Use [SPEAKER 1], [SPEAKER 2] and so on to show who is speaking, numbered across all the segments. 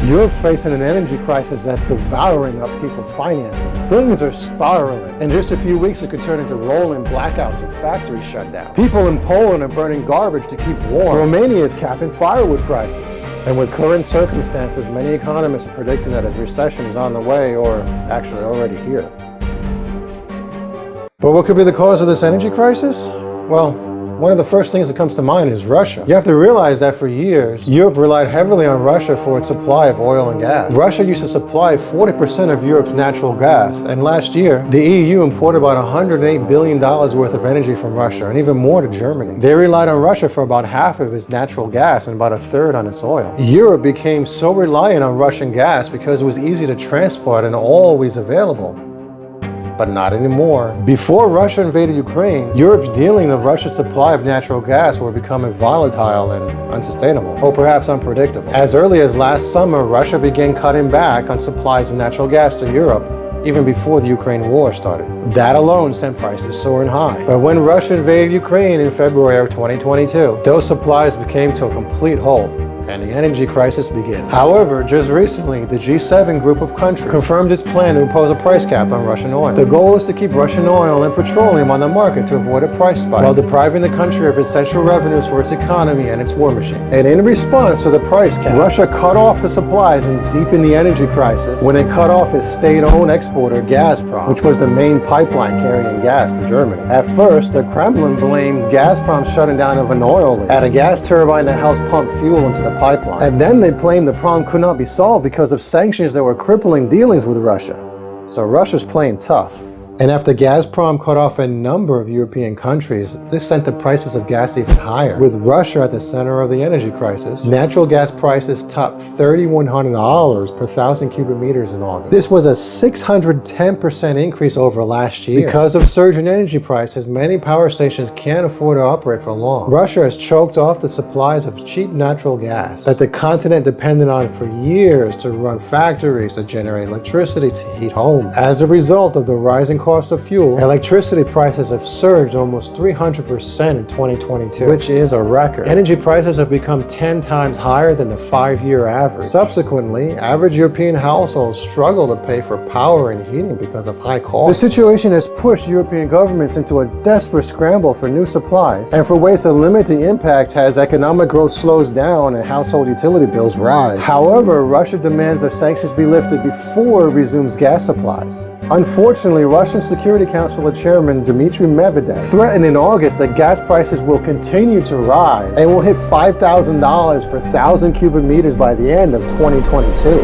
[SPEAKER 1] Europe's facing an energy crisis that's devouring up people's finances. Things are spiraling. In just a few weeks, it could turn into rolling blackouts and factory shutdowns. People in Poland are burning garbage to keep warm. Romania is capping firewood prices. And with current circumstances, many economists are predicting that a recession is on the way, or actually already here. But what could be the cause of this energy crisis? Well, one of the first things that comes to mind is Russia. You have to realize that for years, Europe relied heavily on Russia for its supply of oil and gas. Russia used to supply 40% of Europe's natural gas, and last year, the EU imported about $108 billion worth of energy from Russia, and even more to Germany. They relied on Russia for about half of its natural gas and about a third on its oil. Europe became so reliant on Russian gas because it was easy to transport and always available. But not anymore. Before Russia invaded Ukraine, Europe's dealing of Russia's supply of natural gas were becoming volatile and unsustainable, or perhaps unpredictable. As early as last summer, Russia began cutting back on supplies of natural gas to Europe, even before the Ukraine war started. That alone sent prices soaring high. But when Russia invaded Ukraine in February of 2022, those supplies came to a complete halt, and the energy crisis began. However, just recently, the G7 group of countries confirmed its plan to impose a price cap on Russian oil. The goal is to keep Russian oil and petroleum on the market to avoid a price spike, while depriving the country of essential revenues for its economy and its war machine. And in response to the price cap, Russia cut off the supplies and deepened the energy crisis when it cut off its state-owned exporter, Gazprom, which was the main pipeline carrying gas to Germany. At first, the Kremlin blamed Gazprom's shutting down of an oil leak at a gas turbine that helps pump fuel into the pipeline. And then they claimed the problem could not be solved because of sanctions that were crippling dealings with Russia. So Russia's playing tough. And after Gazprom cut off a number of European countries, this sent the prices of gas even higher. With Russia at the center of the energy crisis, natural gas prices topped $3,100 per 1,000 cubic meters in August. This was a 610% increase over last year. Because of surging energy prices, many power stations can't afford to operate for long. Russia has choked off the supplies of cheap natural gas that the continent depended on for years to run factories, to generate electricity, to heat homes. As a result of the rising cost of fuel, electricity prices have surged almost 300% in 2022, which is a record. Energy prices have become 10 times higher than the 5-year average. Subsequently, average European households struggle to pay for power and heating because of high costs. The situation has pushed European governments into a desperate scramble for new supplies and for ways to limit the impact as economic growth slows down and household utility bills rise. However, Russia demands that sanctions be lifted before it resumes gas supplies. Unfortunately, Russian Security Council Chairman Dmitry Medvedev threatened in August that gas prices will continue to rise and will hit $5,000 per 1,000 cubic meters by the end of 2022.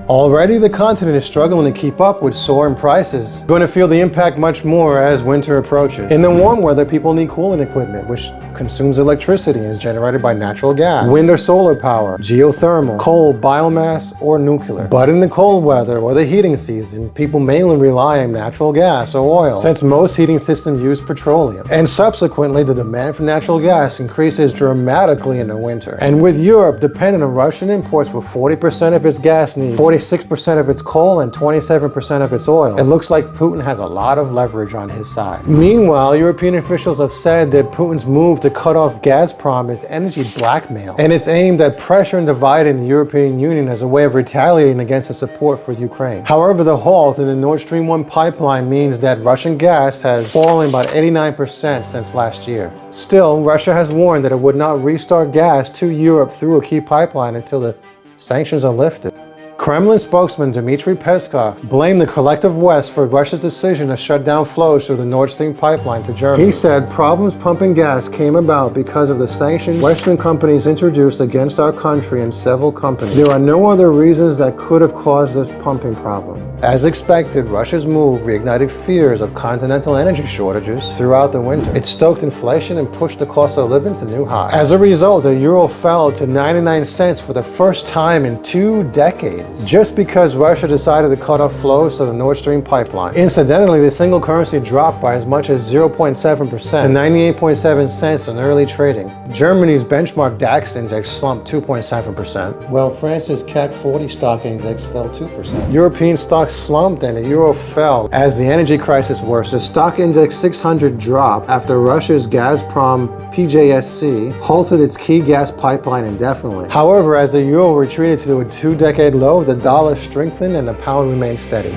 [SPEAKER 1] Already the continent is struggling to keep up with soaring prices. We're going to feel the impact much more as winter approaches. In the warm weather, people need cooling equipment, which consumes electricity and is generated by natural gas, wind or solar power, geothermal, coal, biomass, or nuclear. But in the cold weather or the heating season, people mainly rely on natural gas or oil, since most heating systems use petroleum. And subsequently, the demand for natural gas increases dramatically in the winter. And with Europe dependent on Russian imports for 40% of its gas needs, 46% of its coal, and 27% of its oil, it looks like Putin has a lot of leverage on his side. Meanwhile, European officials have said that Putin's move to cut off Gazprom is energy blackmail, and it's aimed at pressure and dividing the European Union as a way of retaliating against the support for Ukraine. However, the halt in the Nord Stream 1 pipeline means that Russian gas has fallen about 89% since last year. Still, Russia has warned that it would not restart gas to Europe through a key pipeline until the sanctions are lifted. Kremlin spokesman Dmitry Peskov blamed the collective West for Russia's decision to shut down flows through the Nord Stream pipeline to Germany. He said problems pumping gas came about because of the sanctions Western companies introduced against our country and several companies. There are no other reasons that could have caused this pumping problem. As expected, Russia's move reignited fears of continental energy shortages throughout the winter. It stoked inflation and pushed the cost of living to new highs. As a result, the euro fell to 99 cents for the first time in 2 decades. Just because Russia decided to cut off flows to the Nord Stream pipeline. Incidentally, the single currency dropped by as much as 0.7% to 98.7 cents in early trading. Germany's benchmark DAX index slumped 2.7%, while France's CAC 40 stock index fell 2%. European stock slumped and the euro fell as the energy crisis worsened. The stock index 600 dropped after Russia's Gazprom PJSC halted its key gas pipeline indefinitely. However, as the euro retreated to a 2-decade low, the dollar strengthened and the pound remained steady.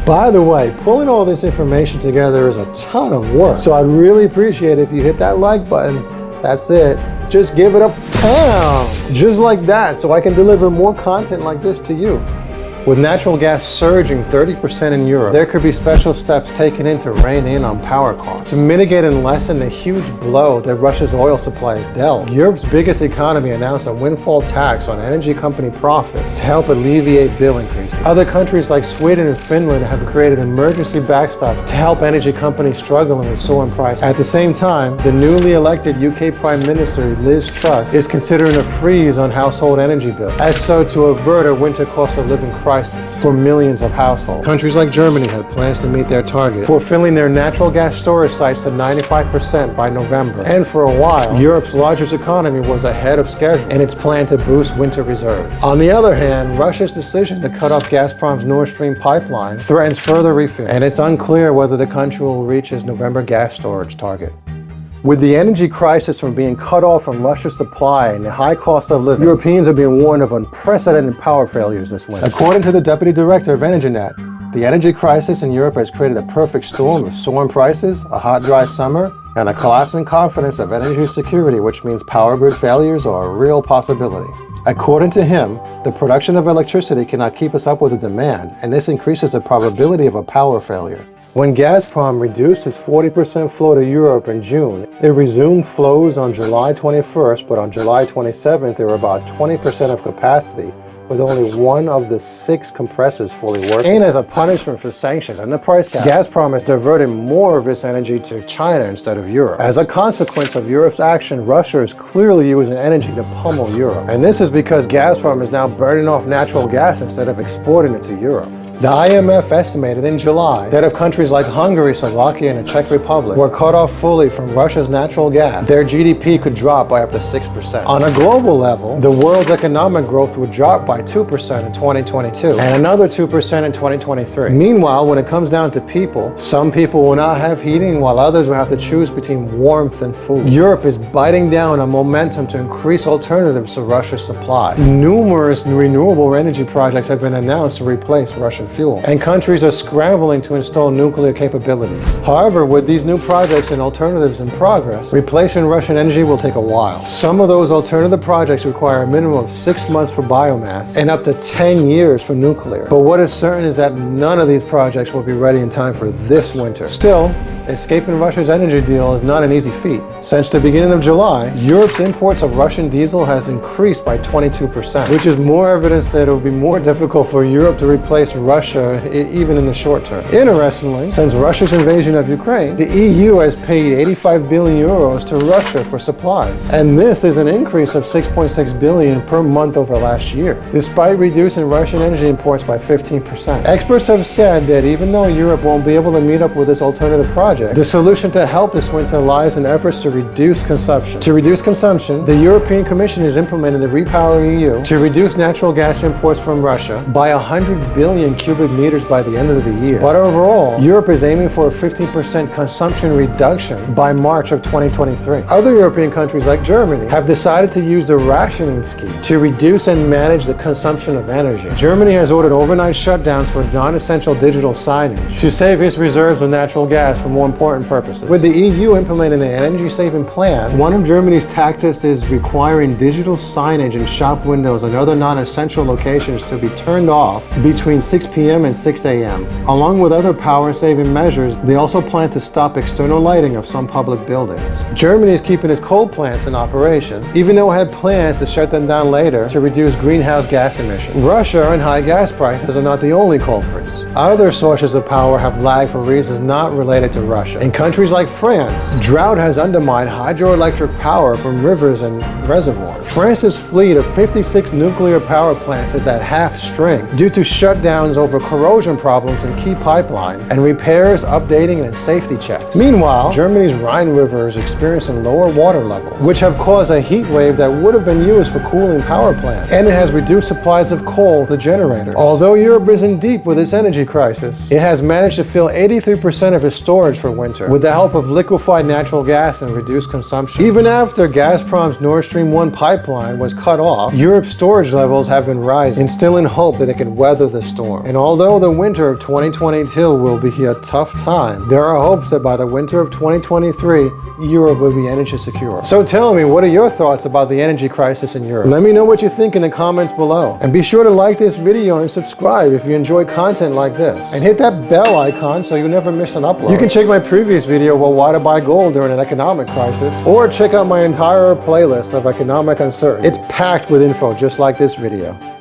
[SPEAKER 1] By the way, pulling all this information together is a ton of work, so I'd really appreciate it if you hit that like button. That's it. Just give it a pound, just like that, so I can deliver more content like this to you. With natural gas surging 30% in Europe, there could be special steps taken in to rein in on power costs to mitigate and lessen the huge blow that Russia's oil supply has dealt. Europe's biggest economy announced a windfall tax on energy company profits to help alleviate bill increases. Other countries like Sweden and Finland have created emergency backstops to help energy companies struggling with soaring prices. At the same time, the newly elected UK Prime Minister Liz Truss is considering a freeze on household energy bills, as so to avert a winter cost of living crisis for millions of households. Countries like Germany had plans to meet their target for filling their natural gas storage sites to 95% by November. And for a while, Europe's largest economy was ahead of schedule in its plan to boost winter reserves. On the other hand, Russia's decision to cut off Gazprom's Nord Stream pipeline threatens further refill, and it's unclear whether the country will reach its November gas storage target. With the energy crisis from being cut off from Russia's supply and the high cost of living, Europeans are being warned of unprecedented power failures this winter. According to the Deputy Director of EnergyNet, the energy crisis in Europe has created a perfect storm of soaring prices, a hot, dry summer, and a collapse in confidence of energy security, which means power grid failures are a real possibility. According to him, the production of electricity cannot keep us up with the demand, and this increases the probability of a power failure. When Gazprom reduced its 40% flow to Europe in June, it resumed flows on July 21st, but on July 27th, there were about 20% of capacity, with only one of the 6 compressors fully working. And as a punishment for sanctions and the price cap, Gazprom has diverted more of its energy to China instead of Europe. As a consequence of Europe's action, Russia is clearly using energy to pummel Europe. And this is because Gazprom is now burning off natural gas instead of exporting it to Europe. The IMF estimated in July that if countries like Hungary, Slovakia, and the Czech Republic were cut off fully from Russia's natural gas, their GDP could drop by up to 6%. On a global level, the world's economic growth would drop by 2% in 2022 and another 2% in 2023. Meanwhile, when it comes down to people, some people will not have heating while others will have to choose between warmth and food. Europe is biting down on momentum to increase alternatives to Russia's supply. Numerous renewable energy projects have been announced to replace Russian fuel, and countries are scrambling to install nuclear capabilities. However, with these new projects and alternatives in progress, replacing Russian energy will take a while. Some of those alternative projects require a minimum of 6 months for biomass and up to 10 years for nuclear. But what is certain is that none of these projects will be ready in time for this winter. Still, escaping Russia's energy deal is not an easy feat. Since the beginning of July, Europe's imports of Russian diesel has increased by 22%, which is more evidence that it will be more difficult for Europe to replace Russia even in the short term. Interestingly, since Russia's invasion of Ukraine, the EU has paid 85 billion euros to Russia for supplies. And this is an increase of 6.6 billion per month over last year, despite reducing Russian energy imports by 15%. Experts have said that even though Europe won't be able to meet up with this alternative project, the solution to help this winter lies in efforts to reduce consumption. To reduce consumption, the European Commission is implementing the REPowerEU to reduce natural gas imports from Russia by 100 billion cubic meters by the end of the year. But overall, Europe is aiming for a 15% consumption reduction by March of 2023. Other European countries like Germany have decided to use the rationing scheme to reduce and manage the consumption of energy. Germany has ordered overnight shutdowns for non-essential digital signage to save its reserves of natural gas for more important purposes. With the EU implementing an energy-saving plan, one of Germany's tactics is requiring digital signage in shop windows and other non-essential locations to be turned off between 6 p.m. and 6 a.m. Along with other power-saving measures, they also plan to stop external lighting of some public buildings. Germany is keeping its coal plants in operation, even though it had plans to shut them down later to reduce greenhouse gas emissions. Russia and high gas prices are not the only culprits. Other sources of power have lagged for reasons not related to Russia. In countries like France, drought has undermined hydroelectric power from rivers and reservoirs. France's fleet of 56 nuclear power plants is at half strength due to shutdowns over corrosion problems in key pipelines and repairs, updating, and safety checks. Meanwhile, Germany's Rhine River is experiencing lower water levels, which have caused a heat wave that would have been used for cooling power plants, and it has reduced supplies of coal to generators. Although Europe isn't deep with its energy crisis, it has managed to fill 83% of its storage for winter with the help of liquefied natural gas and reduced consumption. Even after Gazprom's Nord Stream 1 pipeline was cut off, Europe's storage levels have been rising, instilling hope that it can weather the storm. And although the winter of 2022 will be a tough time, there are hopes that by the winter of 2023, Europe will be energy secure. So tell me, what are your thoughts about the energy crisis in Europe? Let me know what you think in the comments below. And be sure to like this video and subscribe if you enjoy content like this. And hit that bell icon so you never miss an upload. You can check my previous video, well, why to buy gold during an economic crisis, or check out my entire playlist of economic uncertainty. It's packed with info just like this video.